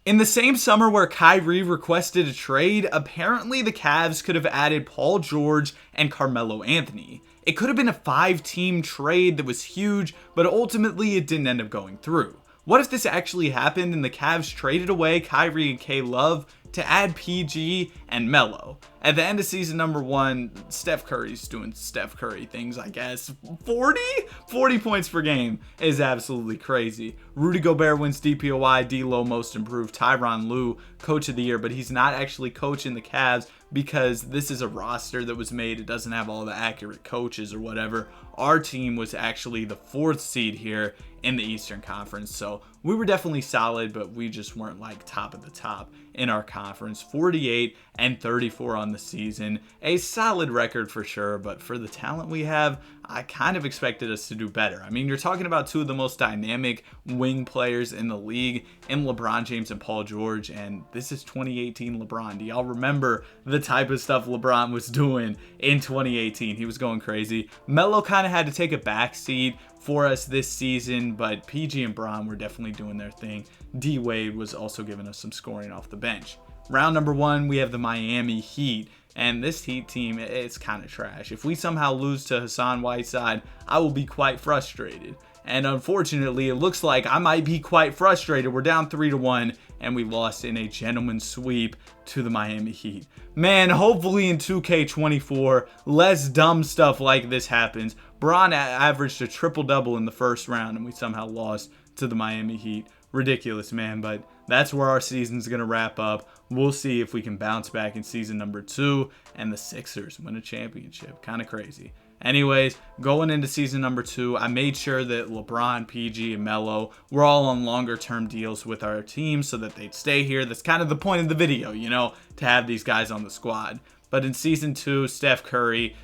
In the same summer where Kyrie requested a trade, apparently the Cavs could have added Paul George and Carmelo Anthony. It could have been a 5-team trade that was huge, but ultimately it didn't end up going through. What if this actually happened and the Cavs traded away Kyrie and K-Love to add PG and Melo? At the end of season number 1, Steph Curry's doing Steph Curry things, I guess. 40 points per game is absolutely crazy. Rudy Gobert wins DPOY, D-Lo Most Improved, Tyronn Lue Coach of the Year, but he's not actually coaching the Cavs because this is a roster that was made. It doesn't have all the accurate coaches or whatever. Our team was actually the 4th seed here in the Eastern Conference, so we were definitely solid, but we just weren't like top of the top in our conference. 48-34 on the season, a solid record for sure, but for the talent we have, I kind of expected us to do better. I mean, you're talking about 2 of the most dynamic wing players in the league in LeBron James and Paul George, and this is 2018 LeBron. Do y'all remember the type of stuff LeBron was doing in 2018? He was going crazy. Melo kind of had to take a back seat for us this season, but PG and Bron were definitely doing their thing. D Wade was also giving us some scoring off the bench. Round number 1, we have the Miami Heat, and this Heat team, it's kind of trash. If we somehow lose to Hassan Whiteside, I will be quite frustrated. And unfortunately, it looks like I might be quite frustrated. We're down 3-1, and we lost in a gentleman's sweep to the Miami Heat. Man, hopefully in 2K24, less dumb stuff like this happens. Bron averaged a triple-double in the first round, and we somehow lost to the Miami Heat. Ridiculous, man, but that's where our season's going to wrap up. We'll see if we can bounce back in season number 2, and the Sixers win a championship. Kind of crazy. Anyways, going into season number 2, I made sure that LeBron, PG, and Melo were all on longer-term deals with our team so that they'd stay here. That's kind of the point of the video, you know, to have these guys on the squad. But in season 2, Steph Curry,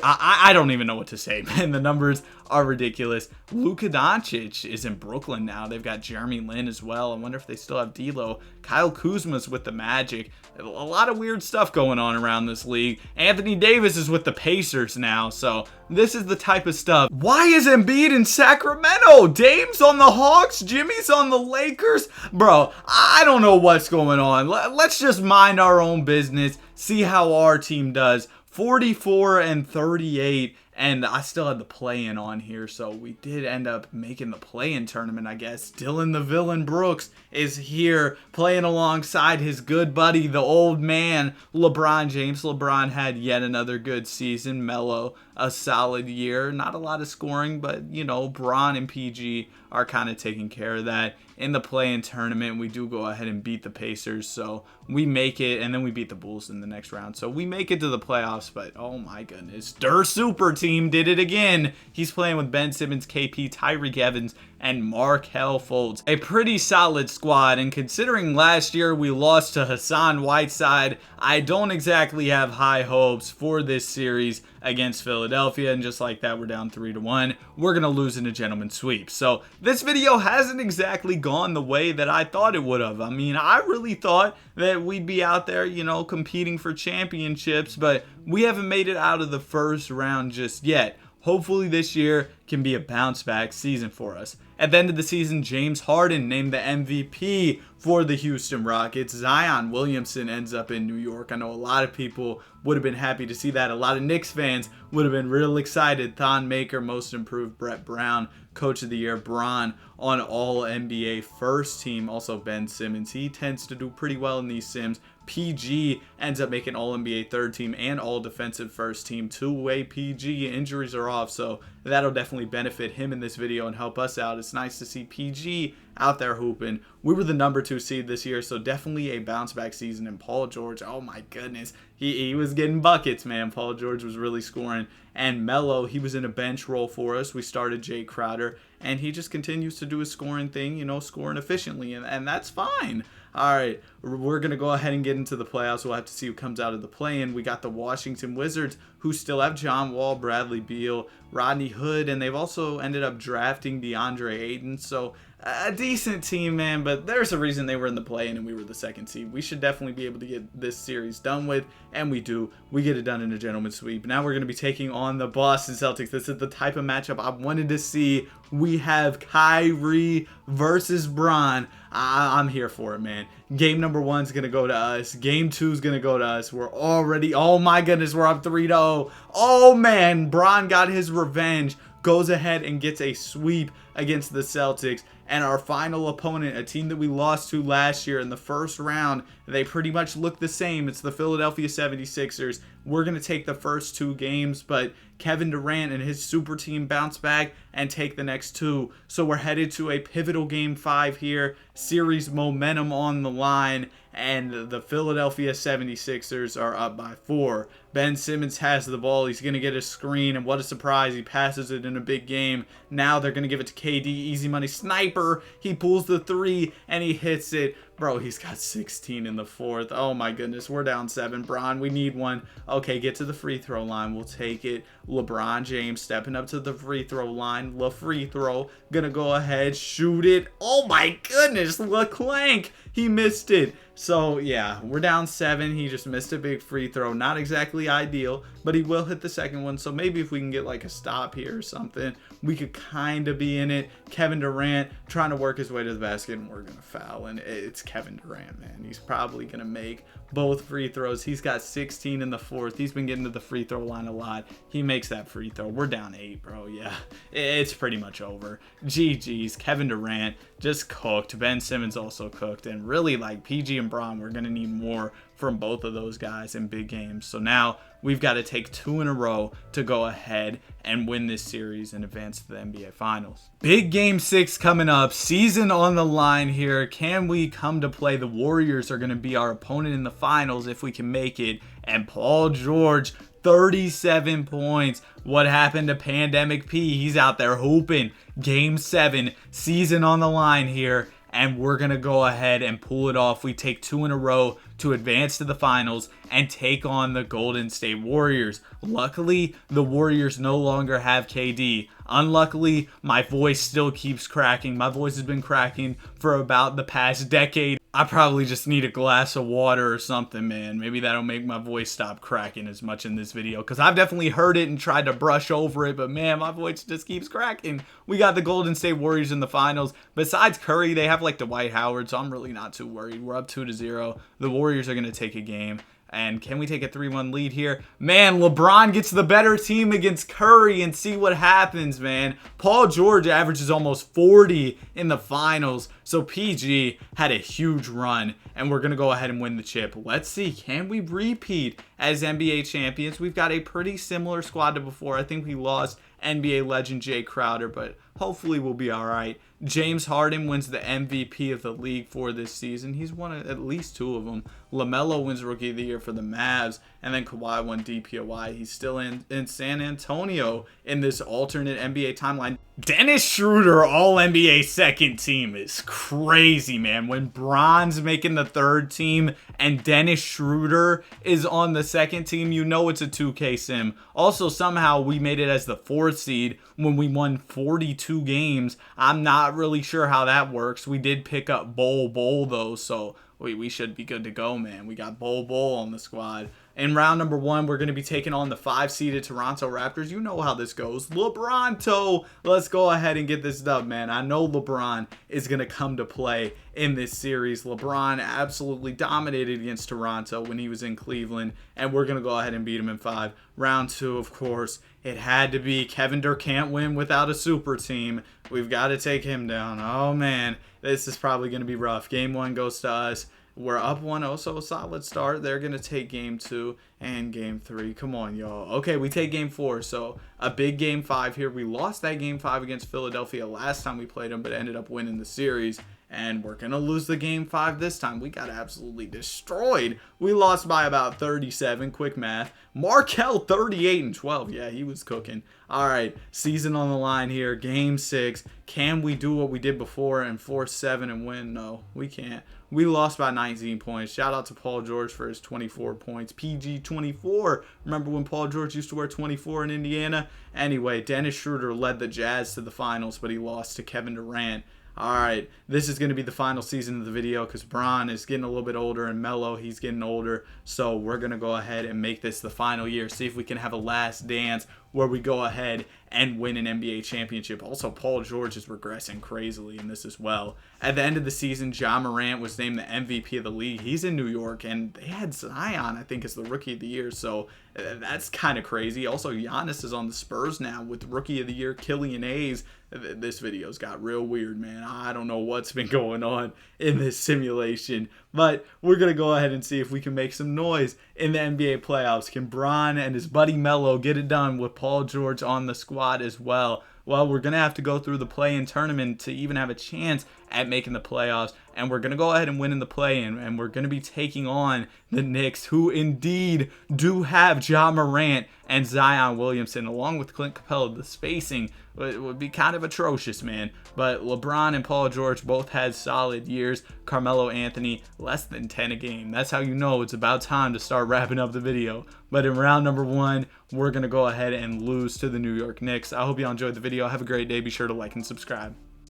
I don't even know what to say, man. The numbers are ridiculous. Luka Doncic is in Brooklyn now. They've got Jeremy Lin as well. I wonder if they still have D'Lo. Kyle Kuzma's with the Magic. A lot of weird stuff going on around this league. Anthony Davis is with the Pacers now. So this is the type of stuff. Why is Embiid in Sacramento? Dame's on the Hawks. Jimmy's on the Lakers. Bro, I don't know what's going on. Let's just mind our own business. See how our team does. 44-38, and I still had the play-in on here, so we did end up making the play-in tournament, I guess. Dylan the Villain Brooks is here playing alongside his good buddy, the old man, LeBron James. LeBron had yet another good season. Melo, a solid year. Not a lot of scoring, but, you know, Bron and PG are kind of taking care of that. In the play-in tournament, we do go ahead and beat the Pacers, so we make it, and then we beat the Bulls in the next round. So we make it to the playoffs, but oh my goodness. Der Super Team did it again. He's playing with Ben Simmons, KP, Tyreek Evans, and Markelle Fultz. A pretty solid squad, and considering last year we lost to Hassan Whiteside, I don't exactly have high hopes for this series against Philadelphia, and just like that, we're down 3-1. We're gonna lose in a gentleman's sweep. So this video hasn't exactly gone the way that I thought it would have. I mean, I really thought that we'd be out there, you know, competing for championships, but we haven't made it out of the first round just yet. Hopefully this year can be a bounce back season for us. At the end of the season, James Harden named the MVP for the Houston Rockets. Zion Williamson ends up in New York. I know a lot of people would have been happy to see that. A lot of Knicks fans would have been real excited. Thon Maker, Most Improved, Brett Brown, Coach of the Year, Bron on All-NBA First Team. Also Ben Simmons. He tends to do pretty well in these sims. PG ends up making All-NBA Third Team and All-Defensive First Team. Two-way PG. Injuries are off, so that'll definitely benefit him in this video and help us out. It's nice to see PG out there hooping. We were the number 2 seed this year, so definitely a bounce back season. And Paul George, oh my goodness, he was getting buckets, man. Paul George was really scoring. And Melo, he was in a bench role for us. We started Jay Crowder, and he just continues to do his scoring thing, you know, scoring efficiently, and that's fine. All right, we're going to go ahead and get into the playoffs. We'll have to see who comes out of the play-in. We got the Washington Wizards, who still have John Wall, Bradley Beal, Rodney Hood, and they've also ended up drafting DeAndre Ayton. So a decent team, man, but there's a reason they were in the play-in and we were the second seed. We should definitely be able to get this series done with, and we do. We get it done in a gentleman's sweep. Now we're going to be taking on the Boston Celtics. This is the type of matchup I wanted to see. We have Kyrie versus Bron. I'm here for it, man. Game number 1 is going to go to us. Game 2 is going to go to us. We're already, oh my goodness, we're up 3-0. Oh man, Bron got his revenge. Goes ahead and gets a sweep against the Celtics. And our final opponent, a team that we lost to last year in the first round, they pretty much look the same. It's the Philadelphia 76ers. We're going to take the first 2 games, but Kevin Durant and his super team bounce back and take the next 2. So we're headed to a pivotal game 5 here. Series momentum on the line, and the Philadelphia 76ers are up by 4. Ben Simmons has the ball. He's going to get a screen, and what a surprise. He passes it in a big game. Now they're going to give it to KD. Easy money sniper. He pulls the 3, and he hits it. Bro, he's got 16 in the 4th. Oh my goodness, we're down 7. Bron, we need one. Okay, get to the free throw line. We'll take it. LeBron James stepping up to the free throw line. Free throw. Gonna go ahead, shoot it. Oh my goodness, LeClank. He missed it. So yeah, we're down 7. He just missed a big free throw. Not exactly ideal, but he will hit the second one. So maybe if we can get like a stop here or something, we could kind of be in it. Kevin Durant trying to work his way to the basket, and we're gonna foul. And it's Kevin Durant, man. He's probably gonna make both free throws. He's got 16 in the 4th. He's been getting to the free throw line a lot. He makes that free throw. We're down 8, bro. Yeah, it's pretty much over. GG's. Kevin Durant just cooked. Ben Simmons also cooked. And really, like, PG and Bron, we're going to need more from both of those guys in big games. So now we've got to take 2 in a row to go ahead and win this series and advance to the NBA Finals. Big game 6 coming up. Season on the line here. Can we come to play? The Warriors are going to be our opponent in the finals if we can make it. And Paul George, 37 points. What happened to Pandemic P? He's out there hooping. Game 7, season on the line here. And we're going to go ahead and pull it off. We take 2 in a row to advance to the finals and take on the Golden State Warriors. Luckily, the Warriors no longer have KD. Unluckily, my voice still keeps cracking. My voice has been cracking for about the past decade. I probably just need a glass of water or something, man. Maybe that'll make my voice stop cracking as much in this video, because I've definitely heard it and tried to brush over it, but man, my voice just keeps cracking. We got the Golden State Warriors in the finals. Besides Curry, they have like Dwight Howard, so I'm really not too worried. We're up 2-0. The Warriors are going to take a game. And can we take a 3-1 lead here? Man, LeBron gets the better team against Curry, and see what happens, man. Paul George averages almost 40 in the finals. So PG had a huge run, and we're going to go ahead and win the chip. Let's see, can we repeat as NBA champions? We've got a pretty similar squad to before. I think we lost NBA legend Jay Crowder, but hopefully we'll be all right. James Harden wins the MVP of the league for this season. He's won at least 2 of them. LaMelo wins Rookie of the Year for the Mavs, and then Kawhi won DPOY. He's still in San Antonio in this alternate NBA timeline. Dennis Schroeder, All-NBA second team, is crazy, man. When Bron's making the 3rd team and Dennis Schroeder is on the 2nd team, you know it's a 2K sim. Also, somehow we made it as the 4th seed when we won 42 games. I'm not really sure how that works. We did pick up Bol though, so we should be good to go, man. We got Bol on the squad. In round number 1, we're going to be taking on the 5-seeded Toronto Raptors. You know how this goes. LeBronto. Let's go ahead and get this dub, man. I know LeBron is going to come to play in this series. LeBron absolutely dominated against Toronto when he was in Cleveland, and we're going to go ahead and beat him in 5. Round 2, of course, it had to be Kevin Durant can't win without a super team. We've got to take him down. Oh, man. This is probably going to be rough. Game 1 goes to us. We're up 1-0, so a solid start. They're going to take Game 2 and Game 3. Come on, y'all. Okay, we take Game 4, so a big Game 5 here. We lost that Game 5 against Philadelphia last time we played them, but ended up winning the series. And we're going to lose the Game 5 this time. We got absolutely destroyed. We lost by about 37. Quick math. Markel, 38 and 12. Yeah, he was cooking. All right, season on the line here. Game 6. Can we do what we did before and force 7 and win? No, we can't. We lost by 19 points. Shout out to Paul George for his 24 points. PG 24. Remember when Paul George used to wear 24 in Indiana? Anyway, Dennis Schroeder led the Jazz to the finals, but he lost to Kevin Durant. Alright, this is going to be the final season of the video because Bron is getting a little bit older and Melo, he's getting older. So we're going to go ahead and make this the final year. See if we can have a last dance where we go ahead and win an NBA championship. Also, Paul George is regressing crazily in this as well. At the end of the season, Ja Morant was named the MVP of the league. He's in New York, and they had Zion, I think, as the Rookie of the Year. So that's kind of crazy. Also, Giannis is on the Spurs now with Rookie of the Year, Killian Hayes. This video's got real weird, man. I don't know what's been going on in this simulation, but we're going to go ahead and see if we can make some noise in the NBA playoffs. Can Bron and his buddy Melo get it done with Paul George on the squad as well? Well, we're going to have to go through the play-in tournament to even have a chance at making the playoffs, and we're going to go ahead and win in the play-in, and we're going to be taking on the Knicks, who indeed do have Ja Morant and Zion Williamson, along with Clint Capella. The spacing would be kind of atrocious, man, but LeBron and Paul George both had solid years. Carmelo Anthony, less than 10 a game. That's how you know it's about time to start wrapping up the video. But in round number 1, we're going to go ahead and lose to the New York Knicks. I hope y'all enjoyed the video. Have a great day. Be sure to like and subscribe.